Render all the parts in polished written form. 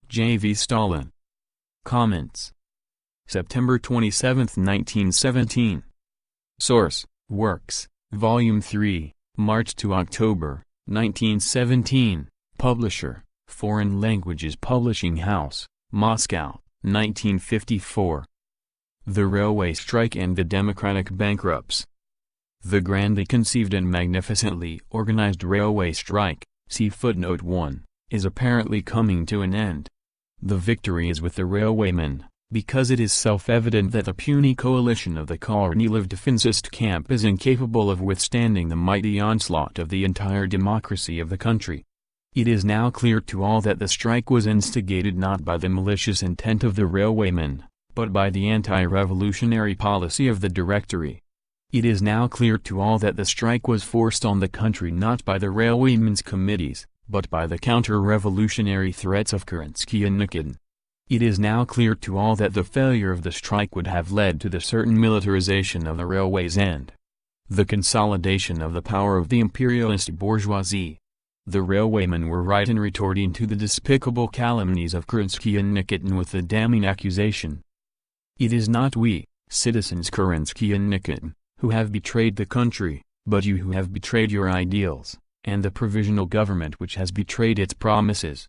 J.V. Stalin. Comments. September 27, 1917. Source: Works, Volume 3, March to October, 1917. Publisher: Foreign Languages Publishing House, Moscow, 1954. The Railway Strike and the Democratic Bankrupts. The grandly conceived and magnificently organized railway strike, see footnote 1, is apparently coming to an end. The victory is with the railwaymen, because it is self-evident that the puny coalition of the Kornilov defensist camp is incapable of withstanding the mighty onslaught of the entire democracy of the country. It is now clear to all that the strike was instigated not by the malicious intent of the railwaymen, but by the anti-revolutionary policy of the Directory. It is now clear to all that the strike was forced on the country not by the railwaymen's committees, but by the counter-revolutionary threats of Kerensky and Nikitin. It is now clear to all that the failure of the strike would have led to the certain militarization of the railways and the consolidation of the power of the imperialist bourgeoisie. The railwaymen were right in retorting to the despicable calumnies of Kerensky and Nikitin with the damning accusation: "It is not we, citizens Kerensky and Nikitin, who have betrayed the country, but you who have betrayed your ideals, and the provisional government which has betrayed its promises.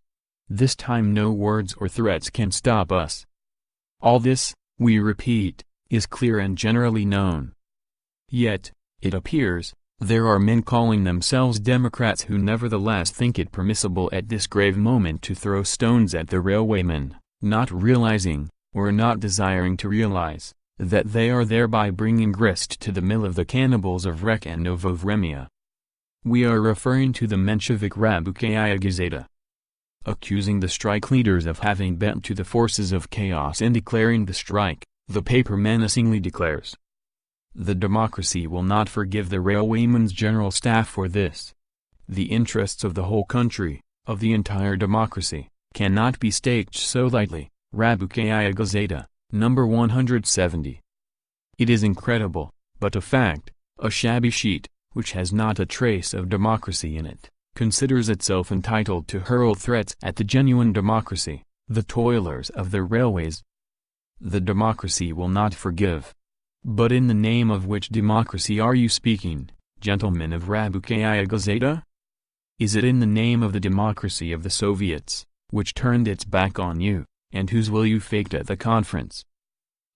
This time no words or threats can stop us." All this, we repeat, is clear and generally known. Yet, it appears, there are men calling themselves Democrats who nevertheless think it permissible at this grave moment to throw stones at the railwaymen, not realizing, or not desiring to realize, that they are thereby bringing grist to the mill of the cannibals of Rek and Novovremya. We are referring to the Menshevik Rabukaya Gazeta. Accusing the strike leaders of having bent to the forces of chaos and declaring the strike, the paper menacingly declares: "The democracy will not forgive the railwaymen's general staff for this. The interests of the whole country, of the entire democracy, cannot be staked so lightly." Rabukaya Gazeta, number 170. It is incredible, but a fact. A shabby sheet, which has not a trace of democracy in it, considers itself entitled to hurl threats at the genuine democracy, the toilers of the railways. The democracy will not forgive. But in the name of which democracy are you speaking, gentlemen of Rabukaya Gazeta? Is it in the name of the democracy of the Soviets, which turned its back on you, and whose will you faked at the conference?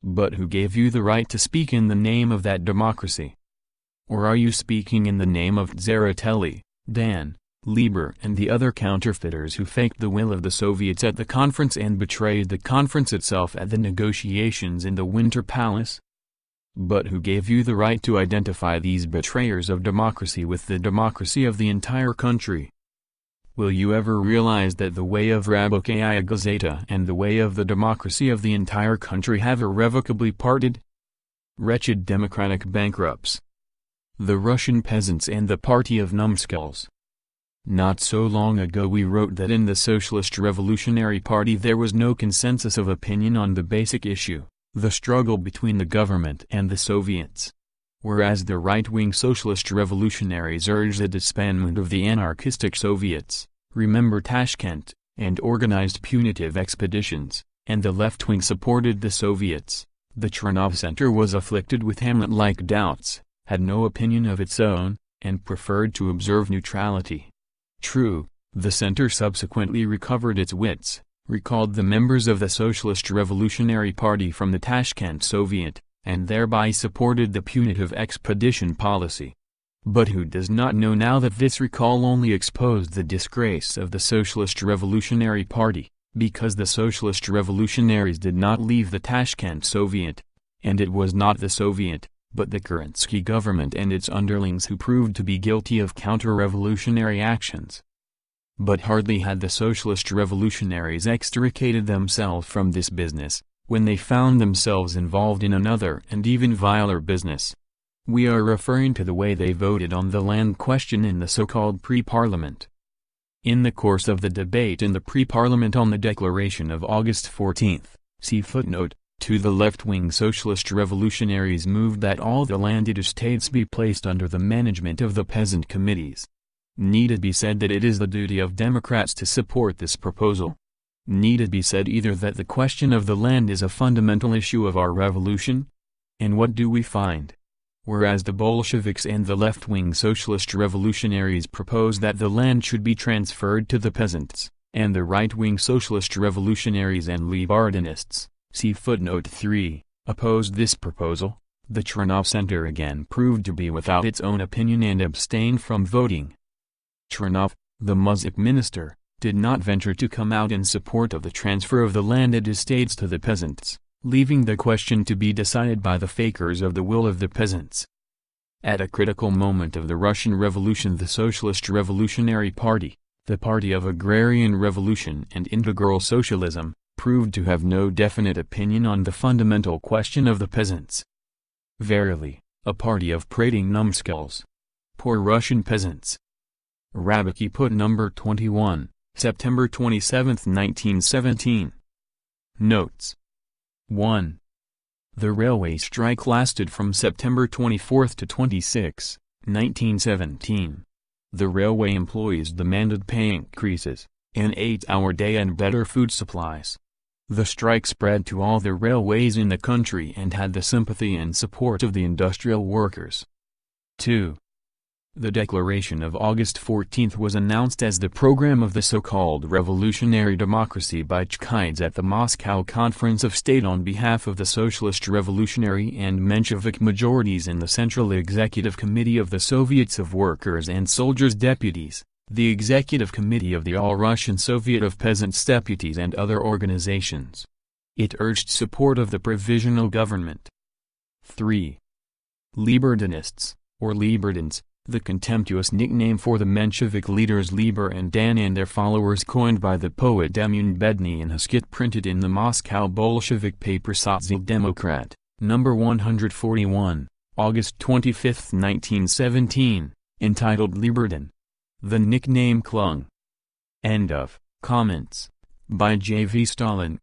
But who gave you the right to speak in the name of that democracy? Or are you speaking in the name of Tseretelli, Dan, Lieber and the other counterfeiters who faked the will of the Soviets at the conference and betrayed the conference itself at the negotiations in the Winter Palace? But who gave you the right to identify these betrayers of democracy with the democracy of the entire country? Will you ever realize that the way of Rabukaya Gazeta and the way of the democracy of the entire country have irrevocably parted? Wretched democratic bankrupts. The Russian peasants and the party of numbskulls. Not so long ago we wrote that in the Socialist Revolutionary Party there was no consensus of opinion on the basic issue, the struggle between the government and the Soviets. Whereas the right-wing socialist revolutionaries urged the disbandment of the anarchistic Soviets, remember Tashkent, and organized punitive expeditions, and the left-wing supported the Soviets, the Chernov Center was afflicted with Hamlet-like doubts, had no opinion of its own, and preferred to observe neutrality. True, the Center subsequently recovered its wits, recalled the members of the Socialist Revolutionary Party from the Tashkent Soviet, and thereby supported the punitive expedition policy. But who does not know now that this recall only exposed the disgrace of the Socialist Revolutionary Party, because the Socialist Revolutionaries did not leave the Tashkent Soviet, and it was not the Soviet, but the Kerensky government and its underlings who proved to be guilty of counter-revolutionary actions. But hardly had the Socialist Revolutionaries extricated themselves from this business, when they found themselves involved in another and even viler business. We are referring to the way they voted on the land question in the so-called pre-parliament. In the course of the debate in the pre-parliament on the declaration of August 14, see footnote, the left-wing socialist revolutionaries moved that all the landed estates be placed under the management of the peasant committees. Need it be said that it is the duty of Democrats to support this proposal? Need it be said either that the question of the land is a fundamental issue of our revolution? And what do we find? Whereas the Bolsheviks and the left-wing socialist revolutionaries propose that the land should be transferred to the peasants, and the right-wing socialist revolutionaries and libertinists, see footnote 3, opposed this proposal, the Chernov Center again proved to be without its own opinion and abstained from voting. Chernov, the Muzik minister, did not venture to come out in support of the transfer of the landed estates to the peasants, leaving the question to be decided by the fakers of the will of the peasants. At a critical moment of the Russian Revolution, the Socialist Revolutionary Party, the party of agrarian revolution and integral socialism, proved to have no definite opinion on the fundamental question of the peasants. Verily, a party of prating numbskulls. Poor Russian peasants. Rabicki put number 21, September 27, 1917. Notes. 1. The railway strike lasted from September 24 to 26, 1917. The railway employees demanded pay increases, an 8-hour day and better food supplies. The strike spread to all the railways in the country and had the sympathy and support of the industrial workers. 2. The Declaration of August 14 was announced as the program of the so-called revolutionary democracy by Chkhides at the Moscow Conference of State on behalf of the Socialist Revolutionary and Menshevik majorities in the Central Executive Committee of the Soviets of Workers and Soldiers Deputies, the Executive Committee of the All-Russian Soviet of Peasants Deputies and other organizations. It urged support of the provisional government. 3. Libertinists, or Libertins, the contemptuous nickname for the Menshevik leaders Liber and Dan and their followers coined by the poet Demyan Bedny in a skit printed in the Moscow Bolshevik paper Sotsial Democrat, number 141, August 25, 1917, entitled Libertin. The nickname clung. End of comments. By J. V. Stalin.